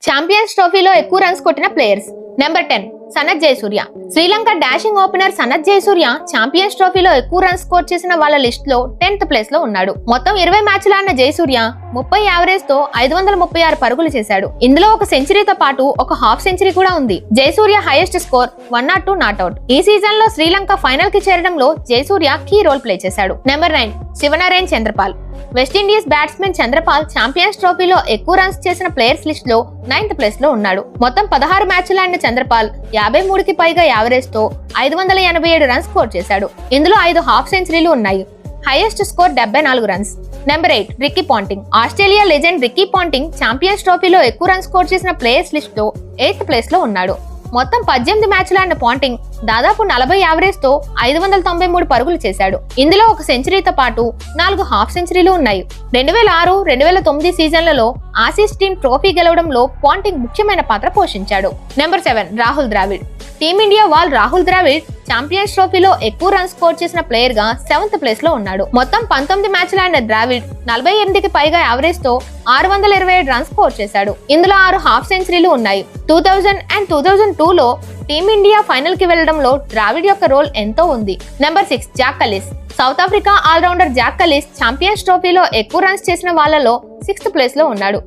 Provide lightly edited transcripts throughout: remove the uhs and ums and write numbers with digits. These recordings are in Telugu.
ఛాంపియన్స్ ట్రోఫీలో ఎక్కువ రన్స్ కొట్టిన players. Number 10 Sanath Jayasuriya. Sri Lanka dashing opener Sanath Jayasuriya champions ట్రోఫీలో ఎక్కువ రన్స్ స్కోర్ చేసిన వాళ్ళ లిస్ట్ లో 10th ప్లేస్ లో ఉన్నాడు. మొత్తం 20 మ్యాచ్లు ఆడిన జయసూర్య 30 యావరేజ్ తో 536 పరుగులు చేశాడు. ఇందులో ఒక సెంచరీతో పాటు ఒక హాఫ్ సెంచరీ కూడా ఉంది. Jayasuriya highest score 102 not out. ఈ సీజన్ లో శ్రీలంక ఫైనల్ కి చేరడంలో జయసూర్య కీ రోల్ ప్లే చేశాడు. Number 9 Shivnarine Chanderpaul. West Indies batsmen Chanderpaul champions ట్రోఫీలో ఎక్కువ రన్స్ చేసిన ప్లేయర్స్ లిస్ట్ లో 9th ప్లేస్ లో ఉన్నాడు. మొత్తం 16 మ్యాచ్లు ఆడిన చంద్రపాల్ 53కి పైగా యావరేజ్ తో 587 రన్స్ స్కోర్ చేశాడు. ఇందులో 5 హాఫ్ సెంచరీలు ఉన్నాయి. Highest score 74 runs. Number 8 Ricky Ponting. Australia legend Ricky Ponting Champions ట్రోఫీలో ఎక్కువ రన్స్ స్కోర్ చేసిన ప్లేయర్స్ లిస్ట్ లో 8th ప్లేస్ లో ఉన్నాడు. మొత్తం 18 మ్యాచ్లు ఆడిన పాంటింగ్ దాదాపు 40 యావరేజ్ తో 593 పరుగులు చేశాడు. ఇందులో ఒక సెంచరీతో పాటు 4 హాఫ్ సెంచరీలు ఉన్నాయి. 2006-2009 సీజన్లలో ఆసీస్ టీం ట్రోఫీ గెలవడంలో పాంటింగ్ ముఖ్యమైన పాత్ర పోషించాడు. Number 7 Rahul Dravid. Team India wall Rahul Dravid champions ట్రోఫీలో ఎక్కువ రన్స్ స్కోర్ చేసిన ప్లేయర్ గా 7th ప్లేస్ లో ఉన్నాడు. మొత్తం 19 మ్యాచ్లు ఆడిన ద్రావిడ్ 48కి పైగా యావరేజ్ తో 627 రన్స్ స్కోర్ చేశాడు. ఇందులో 6 హాఫ్ సెంచరీలు ఉన్నాయి. 2000 అండ్ 2002లో టీమిండియా ఫైనల్ కి వెళ్లడంలో ద్రావిడ్ యొక్క రోల్ ఎంతో ఉంది. Number 6 Jacques Kallis. South Africa allrounder Jacques Kallis champions ట్రోఫీలో ఎక్కువ రన్స్ చేసిన వాళ్ళలో 6th ప్లేస్ లో ఉన్నాడు.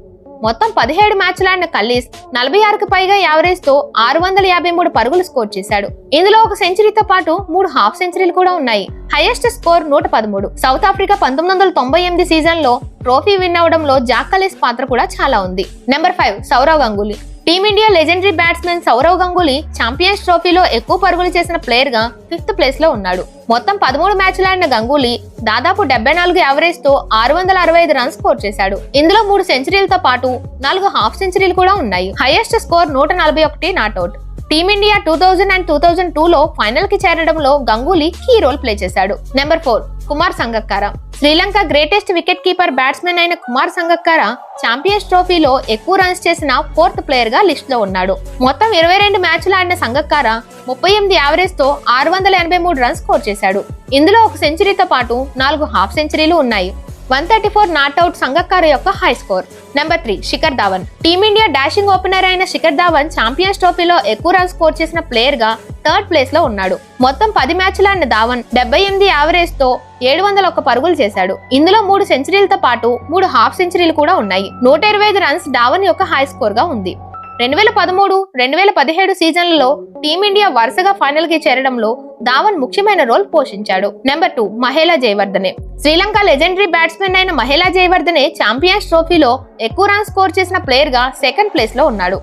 మొత్తం 17 మ్యాచ్లు ఆడిన కల్లీస్ 46కి పైగా యావరేజ్ తో 653 పరుగులు స్కోర్ చేశాడు. ఇందులో ఒక సెంచరీతో పాటు 3 హాఫ్ సెంచరీలు కూడా ఉన్నాయి. Highest score 113. South Africa 1998 season లో ట్రోఫీ విన్ అవడంలో జాక్ కలీస్ పాత్ర కూడా చాలా ఉంది. Number 5 Sourav Ganguly. Team India legendary batsmen Sourav Ganguly champions ట్రోఫీలో ఎక్కువ పరుగులు చేసిన ప్లేయర్ గా 5th ప్లేస్ లో ఉన్నాడు. మొత్తం 13 మ్యాచ్లు ఆడిన గంగూలీ దాదాపు 74 యావరేజ్ తో 665 రన్స్ స్కోర్ చేశాడు. ఇందులో 3 సెంచరీలతో పాటు 4 హాఫ్ సెంచరీలు కూడా ఉన్నాయి. Highest score 141 not out. Team India 2000 and 2002లో ఫైనల్ కి చేరడంలో గంగూలీ కీ రోల్ ప్లే చేశాడు. Number 4 Kumar Sangakkara. Sri Lanka greatest wicket keeper batsmen అయిన కుమార్ సంగక్కర ఛాంపియన్స్ ట్రోఫీలో ఎక్కువ రన్స్ చేసిన 4th ప్లేయర్ గా లిస్ట్ లో ఉన్నాడు. మొత్తం 22 మ్యాచ్లు ఆడిన సంగక్కర 38 యావరేజ్ తో 683 రన్స్ స్కోర్ చేశాడు. ఇందులో ఒక సెంచరీతో పాటు 4 హాఫ్ సెంచరీలు ఉన్నాయి. 134 నాట్అవుట్ సంగక్కర యొక్క high score. Number 3 Shikhar Dhawan. Team India dashing opener అయిన శిఖర్ ధావన్ ఛాంపియన్స్ ట్రోఫీలో ఎక్కువ రన్స్ స్కోర్ చేసిన ప్లేయర్ గా 3rd ప్లేస్ లో ఉన్నాడు. మొత్తం 10 మ్యాచ్లు ఆడిన ధావన్ 78 యావరేజ్ తో 701 పరుగులు చేశాడు. ఇందులో 3 సెంచరీలతో పాటు 3 హాఫ్ సెంచరీలు కూడా ఉన్నాయి. 125 రన్స్ ధావన్ యొక్క హై స్కోర్ గా ఉంది. 2013-2017 సీజన్లలో టీమిండియా వరుసగా ఫైనల్ కి చేరడంలో ధావన్ ముఖ్యమైన రోల్ పోషించాడు. Number 2 Mahela Jayawardene. Sri Lanka legendary batsmen అయిన మహేలా జయవర్ధనే ఛాంపియన్స్ ట్రోఫీలో ఎక్కువ రన్స్ స్కోర్ చేసిన ప్లేయర్ గా 2nd ప్లేస్ లో ఉన్నాడు.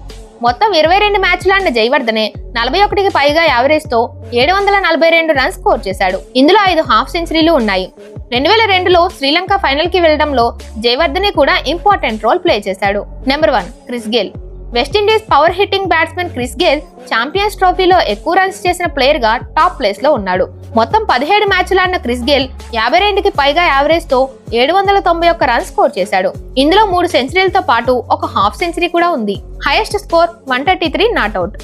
మొత్తం 22 మ్యాచ్లు ఆడిన జయవర్ధనే 41కి పైగా యావరేజ్ తో 742 రన్స్ స్కోర్ చేశాడు. ఇందులో 5 హాఫ్ సెంచరీలు ఉన్నాయి. 2002లో శ్రీలంక ఫైనల్ కి వెళ్లడంలో జయవర్ధనే కూడా ఇంపార్టెంట్ రోల్ ప్లే చేశాడు. Number 1 Chris Gayle. West Indies power hitting batsmen Chris Gayle champions ట్రోఫీలో ఎక్కువ రన్స్ చేసిన ప్లేయర్ గా టాప్ ప్లేస్ లో ఉన్నాడు. మొత్తం 17 మ్యాచ్లు ఆడిన క్రిస్ గేల్ 52కి పైగా యావరేజ్ తో 791 రన్స్ స్కోర్ చేశాడు. ఇందులో 3 సెంచరీలతో పాటు ఒక హాఫ్ సెంచరీ కూడా ఉంది. Highest score 133 not out.